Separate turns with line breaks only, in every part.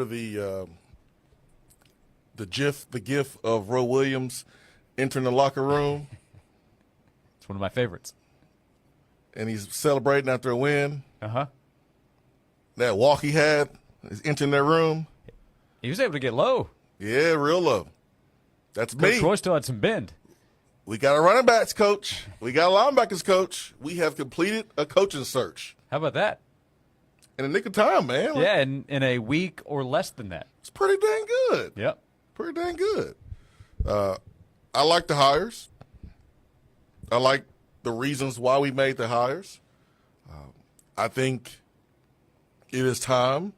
remember the gif of Roe Williams entering the locker room?
It's one of my favorites.
And he's celebrating after a win.
Uh-huh.
That walk he had, is entering their room.
He was able to get low.
Yeah, real low. That's
Coach
me.
Roy still had some bend.
We got a running backs coach. We got a linebackers coach. We have completed a coaching search.
How about that?
In the nick of time, man.
Yeah, in a week or less than that.
It's pretty dang good.
Yep.
Pretty dang good. I like the hires. I like the reasons why we made the hires. I think it is time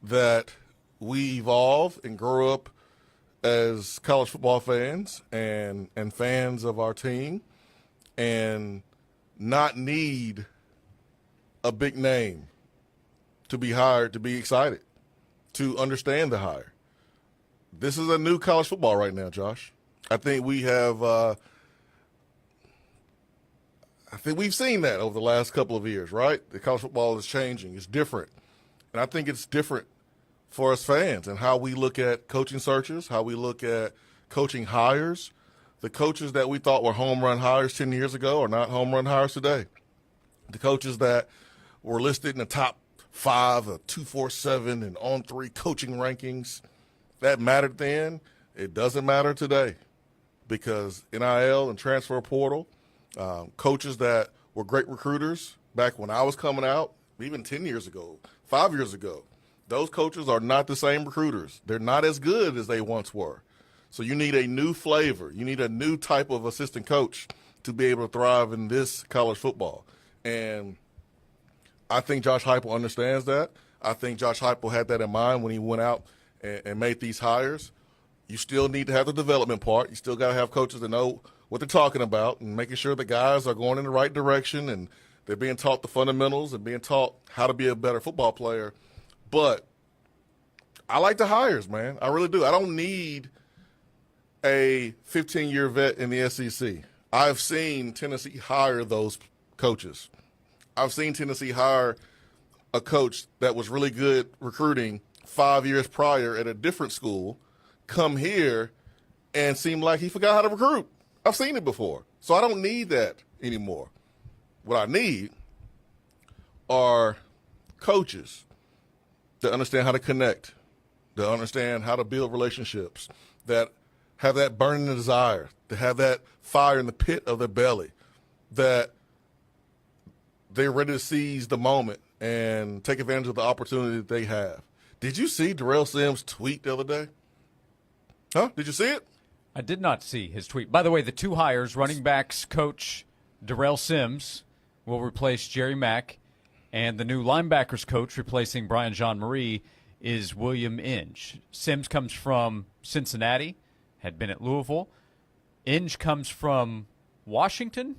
that we evolve and grow up as college football fans and fans of our team and not need a big name to be hired to be excited, to understand the hire. This is a new college football right now, Josh. I think we have I think we've seen that over the last couple of years, right? The college football is changing. It's different. And I think it's different for us fans and how we look at coaching searches, how we look at coaching hires. The coaches that we thought were home run hires 10 years ago are not home run hires today. The coaches that were listed in the top 5 of 247 and on 3 coaching rankings, that mattered then. It doesn't matter today because NIL and transfer portal, coaches that were great recruiters back when I was coming out, even 10 years ago, 5 years ago, those coaches are not the same recruiters. They're not as good as they once were. So you need a new flavor. You need a new type of assistant coach to be able to thrive in this college football. And I think Josh Heupel understands that. I think Josh Heupel had that in mind when he went out and made these hires. You still need to have the development part. You still got to have coaches that know what they're talking about and making sure the guys are going in the right direction and they're being taught the fundamentals and being taught how to be a better football player. But I like the hires, man. I really do. I don't need a 15-year vet in the SEC. I've seen Tennessee hire those coaches. I've seen Tennessee hire a coach that was really good recruiting 5 years prior at a different school, come here and seem like he forgot how to recruit. I've seen it before. So I don't need that anymore. What I need are coaches that understand how to connect, that understand how to build relationships, that have that burning desire, to have that fire in the pit of their belly, that they're ready to seize the moment and take advantage of the opportunity that they have. Did you see Darrell Sims' tweet the other day? Huh? Did you see it?
I did not see his tweet. By the way, the two hires, running backs coach Darrell Sims will replace Jerry Mack, and the new linebackers coach replacing Brian Jean-Marie is William Inge. Sims comes from Cincinnati, had been at Louisville. Inge comes from Washington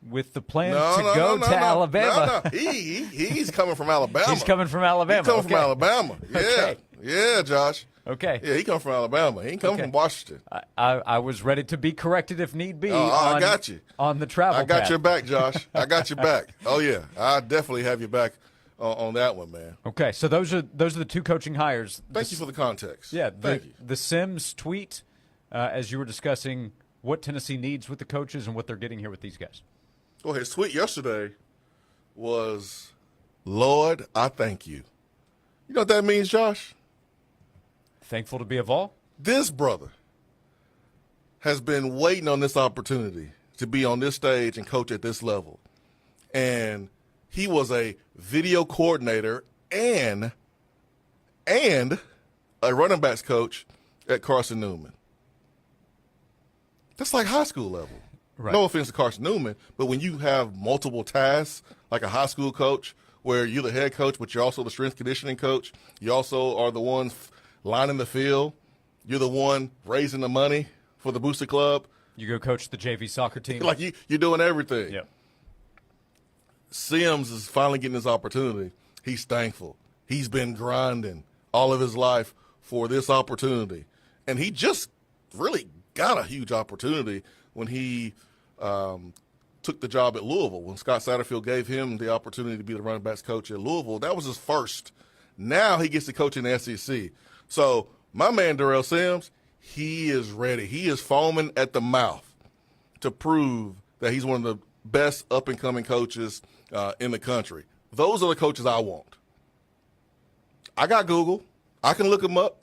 with the plan to go to Alabama.
No. He's coming from Alabama.
He's coming from Alabama.
He's coming from Alabama. Yeah.
Okay.
Yeah, Josh.
Okay.
Yeah, he comes from Alabama. He ain't coming from Washington.
I was ready to be corrected if need be.
I got you.
On the travel
I got
path.
your back, Josh. I got your back. Oh, yeah. I definitely have your back on that one, man.
Okay, so those are the two coaching hires.
Thank you for the context.
Yeah,
thank you.
The Sims tweet, as you were discussing what Tennessee needs with the coaches and what they're getting here with these guys.
Well, his tweet yesterday was, Lord, I thank you. You know what that means, Josh?
Thankful to be a Vol?
This brother has been waiting on this opportunity to be on this stage and coach at this level. And he was a video coordinator and a running backs coach at Carson Newman. That's like high school level.
Right.
No offense to Carson Newman, but when you have multiple tasks, like a high school coach, where you're the head coach, but you're also the strength conditioning coach, you also are the one lining the field, you're the one raising the money for the Booster Club.
You go coach the JV soccer team.
Like you're doing everything.
Yep.
Sims is finally getting this opportunity. He's thankful. He's been grinding all of his life for this opportunity. And he just really got a huge opportunity when he took the job at Louisville. When Scott Satterfield gave him the opportunity to be the running backs coach at Louisville, that was his first Now he gets to coach in the SEC. So my man Darrell Sims, he is ready. He is foaming at the mouth to prove that he's one of the best up-and-coming coaches in the country. Those are the coaches I want. I got Google. I can look him up.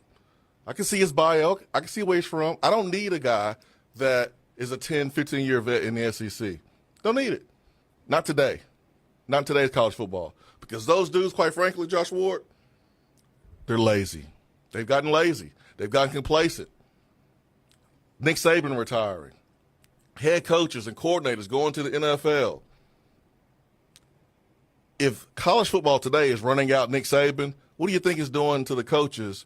I can see his bio. I can see where he's from. I don't need a guy that is a 10, 15-year vet in the SEC. Don't need it. Not today. Not in today's college football. Because those dudes, quite frankly, Josh Ward, they're lazy. They've gotten lazy. They've gotten complacent. Nick Saban retiring. Head coaches and coordinators going to the NFL. If college football today is running out Nick Saban, what do you think it's doing to the coaches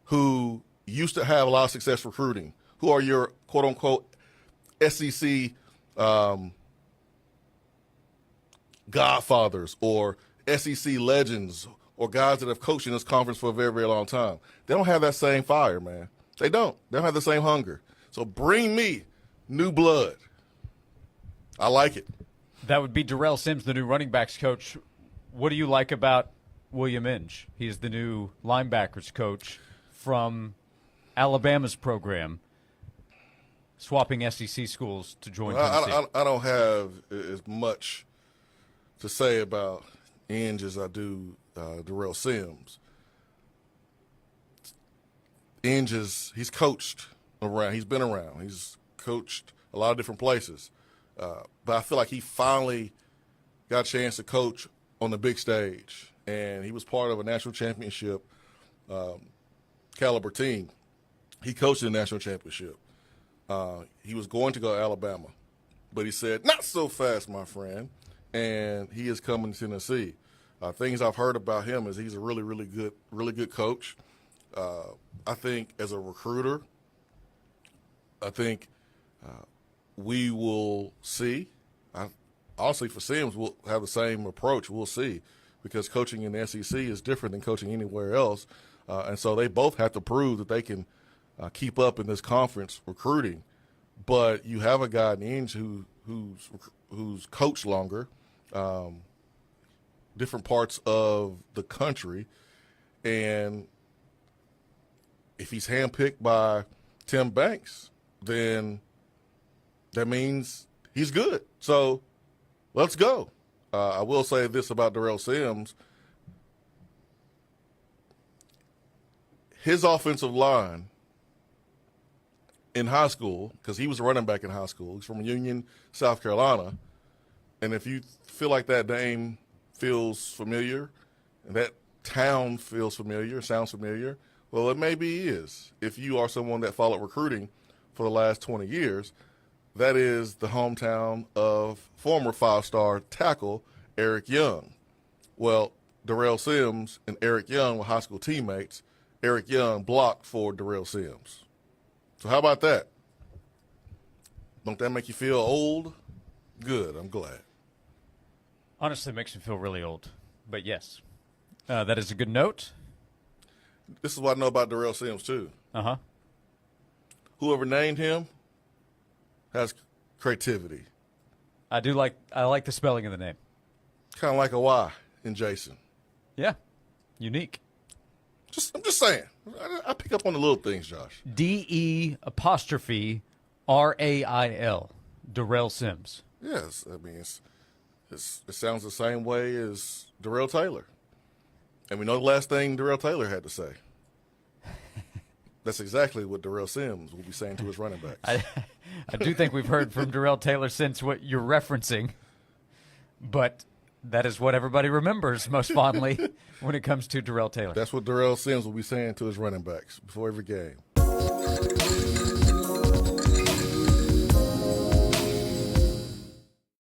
who used to have a lot of success recruiting, who are your quote-unquote SEC godfathers or SEC legends or guys that have coached in this conference for a very, very long time? They don't have that same fire, man. They don't. They don't have the same hunger. So bring me new blood. I like it.
That would be Darrell Sims, the new running backs coach. What do you like about William Inge? He's the new linebackers coach from Alabama's program, swapping SEC schools to join Tennessee.
I don't have as much to say about Inge as I do Darrell Sims. Inge he's coached around. He's been around. He's coached a lot of different places. But I feel like he finally got a chance to coach on the big stage. And he was part of a national championship caliber team. He coached in the national championship. He was going to go to Alabama. But he said, not so fast, my friend. And he is coming to Tennessee. Things I've heard about him is he's a really, really good coach. I think as a recruiter, I think we will see. Honestly, for Sims, we'll have the same approach. We'll see, because coaching in the SEC is different than coaching anywhere else. And so they both have to prove that they can keep up in this conference recruiting. But you have a guy in Inge who's coached longer, different parts of the country, and if he's handpicked by Tim Banks, then that means he's good. So let's go. I will say this about Darrell Sims. His offensive line in high school, because he was a running back in high school, he's from Union, South Carolina, and if you feel like that name feels familiar and that town feels familiar, sounds familiar, well, it maybe is. If you are someone that followed recruiting for the last 20 years, that is the hometown of former five-star tackle Eric Young. Well, Darrell Sims and Eric Young were high school teammates. Eric Young blocked for Darrell Sims. So how about that? Don't that make you feel old? Good, I'm glad.
Honestly, it makes me feel really old. But yes, that is a good note.
This is what I know about Darrell Sims, too.
Uh-huh.
Whoever named him has creativity.
I like the spelling of the name.
Kind of like a Y in Jayson.
Yeah. Unique.
I'm just saying. I pick up on the little things, Josh.
DE''RAIL. Darrell Sims.
Yes. I mean, it sounds the same way as Darrell Taylor. And we know the last thing Darrell Taylor had to say. That's exactly what Darrell Sims will be saying to his running backs.
I do think we've heard from Darrell Taylor since what you're referencing, but that is what everybody remembers most fondly when it comes to Darrell Taylor.
That's what Darrell Sims will be saying to his running backs before every game.